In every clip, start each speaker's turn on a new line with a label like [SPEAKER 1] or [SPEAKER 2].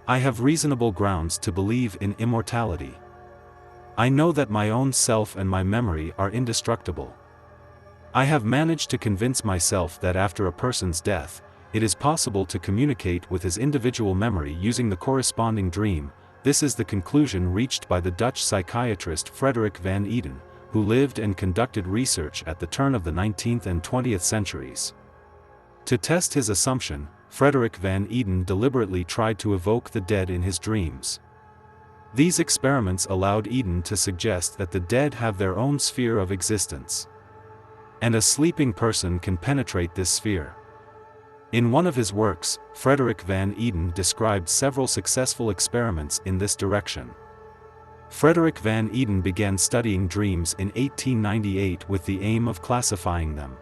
[SPEAKER 1] I have reasonable grounds to believe in immortality. I know that my own self and my memory are indestructible. I have managed to convince myself that after a person's death, it is possible to communicate with his individual memory using the corresponding dream. This is the conclusion reached by the Dutch psychiatrist Frederik van Eeden, who lived and conducted research at the turn of the 19th and 20th centuries. To test his assumption, Frederik van Eeden deliberately tried to evoke the dead in his dreams. These experiments allowed Eeden to suggest that the dead have their own sphere of existence, and a sleeping person can penetrate this sphere. In one of his works, Frederik van Eeden described several successful experiments in this direction. Frederik van Eeden began studying dreams in 1898 with the aim of classifying them.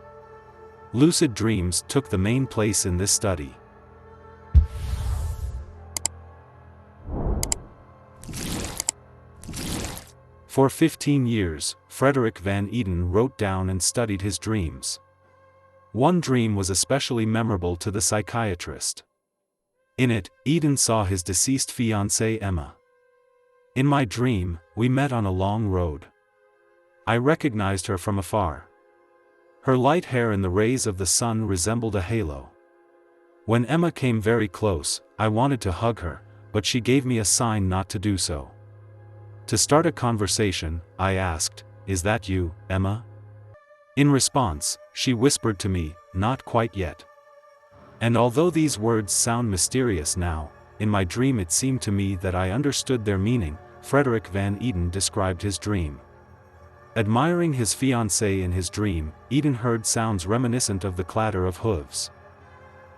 [SPEAKER 1] Lucid dreams took the main place in this study. For 15 years, Frederik van Eeden wrote down and studied his dreams. One dream was especially memorable to the psychiatrist. In it, Eeden saw his deceased fiancée Emma. In my dream, we met on a long road. I recognized her from afar. Her light hair in the rays of the sun resembled a halo. When Emma came very close, I wanted to hug her, but she gave me a sign not to do so. To start a conversation, I asked, "Is that you, Emma?" In response, she whispered to me, "Not quite yet." And although these words sound mysterious now, in my dream it seemed to me that I understood their meaning. Frederik van Eeden described his dream. Admiring his fiancée in his dream, Eeden heard sounds reminiscent of the clatter of hooves.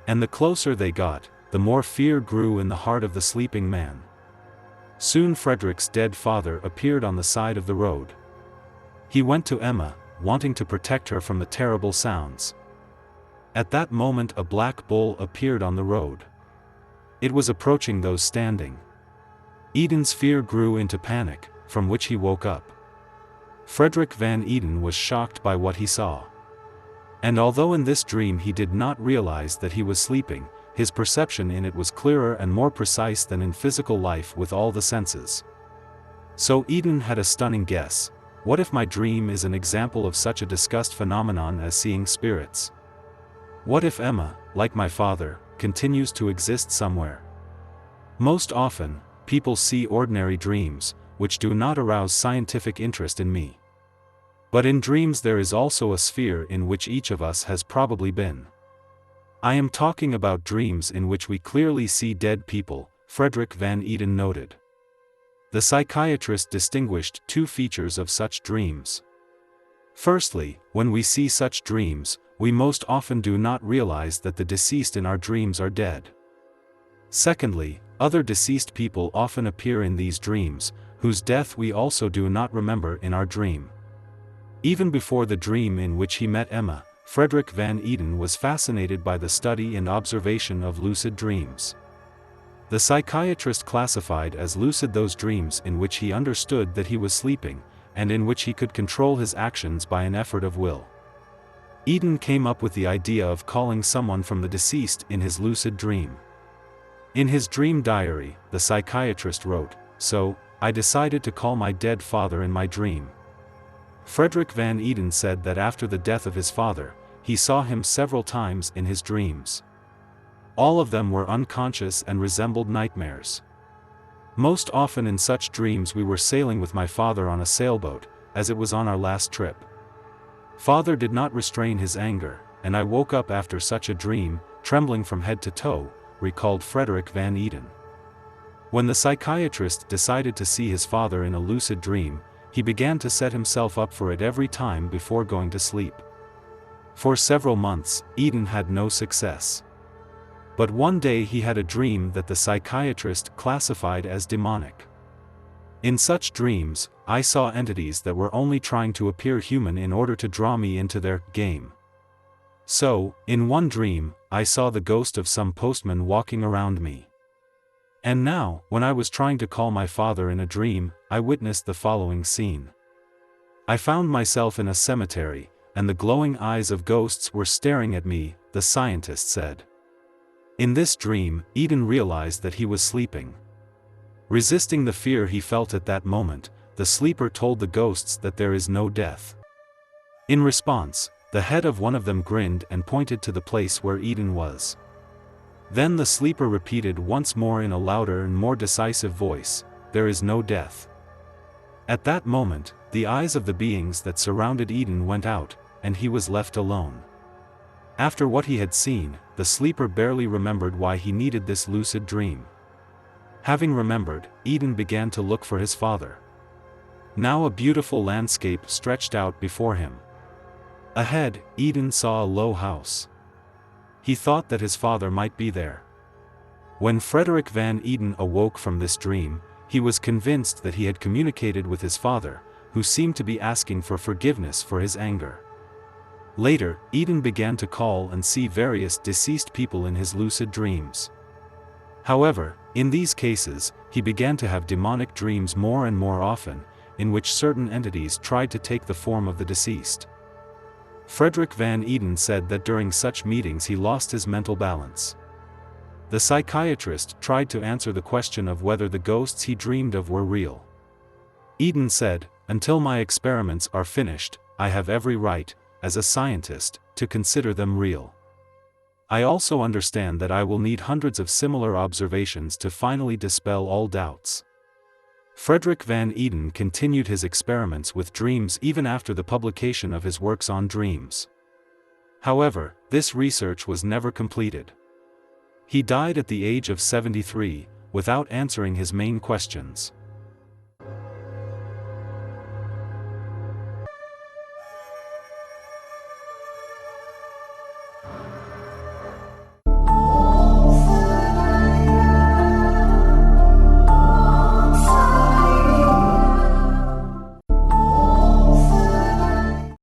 [SPEAKER 1] And the closer they got, the more fear grew in the heart of the sleeping man. Soon Frederik's dead father appeared on the side of the road. He went to Emma, wanting to protect her from the terrible sounds. At that moment a black bull appeared on the road. It was approaching those standing. Eden's fear grew into panic, from which he woke up. Frederik van Eeden was shocked by what he saw. And although in this dream he did not realize that he was sleeping, his perception in it was clearer and more precise than in physical life with all the senses. So Eeden had a stunning guess. What if my dream is an example of such a discussed phenomenon as seeing spirits? What if Emma, like my father, continues to exist somewhere? Most often, people see ordinary dreams, which do not arouse scientific interest in me. But in dreams there is also a sphere in which each of us has probably been. I am talking about dreams in which we clearly see dead people, Frederik van Eeden noted. The psychiatrist distinguished two features of such dreams. Firstly, when we see such dreams, we most often do not realize that the deceased in our dreams are dead. Secondly, other deceased people often appear in these dreams, whose death we also do not remember in our dream. Even before the dream in which he met Emma, Frederik van Eeden was fascinated by the study and observation of lucid dreams. The psychiatrist classified as lucid those dreams in which he understood that he was sleeping, and in which he could control his actions by an effort of will. Eeden came up with the idea of calling someone from the deceased in his lucid dream. In his dream diary, the psychiatrist wrote, "So, I decided to call my dead father in my dream." Frederik van Eeden said that after the death of his father, he saw him several times in his dreams. All of them were unconscious and resembled nightmares. Most often in such dreams we were sailing with my father on a sailboat, as it was on our last trip. Father did not restrain his anger, and I woke up after such a dream, trembling from head to toe, recalled Frederik van Eeden. When the psychiatrist decided to see his father in a lucid dream, he began to set himself up for it every time before going to sleep. For several months, Eeden had no success. But one day he had a dream that the psychiatrist classified as demonic. In such dreams, I saw entities that were only trying to appear human in order to draw me into their game. So, in one dream, I saw the ghost of some postman walking around me. And now, when I was trying to call my father in a dream, I witnessed the following scene. I found myself in a cemetery, and the glowing eyes of ghosts were staring at me, the scientist said. In this dream, Eeden realized that he was sleeping. Resisting the fear he felt at that moment, the sleeper told the ghosts that there is no death. In response, the head of one of them grinned and pointed to the place where Eeden was. Then the sleeper repeated once more in a louder and more decisive voice, "There is no death." At that moment, the eyes of the beings that surrounded Eeden went out, and he was left alone. After what he had seen, the sleeper barely remembered why he needed this lucid dream. Having remembered, Eeden began to look for his father. Now a beautiful landscape stretched out before him. Ahead, Eeden saw a low house. He thought that his father might be there. When Frederik van Eeden awoke from this dream, he was convinced that he had communicated with his father, who seemed to be asking for forgiveness for his anger. Later, Eeden began to call and see various deceased people in his lucid dreams. However, in these cases, he began to have demonic dreams more and more often, in which certain entities tried to take the form of the deceased. Frederik van Eeden said that during such meetings he lost his mental balance. The psychiatrist tried to answer the question of whether the ghosts he dreamed of were real. Eeden said, "Until my experiments are finished, I have every right, as a scientist, to consider them real. I also understand that I will need hundreds of similar observations to finally dispel all doubts." Frederik van Eeden continued his experiments with dreams even after the publication of his works on dreams. However, this research was never completed. He died at the age of 73, without answering his main questions.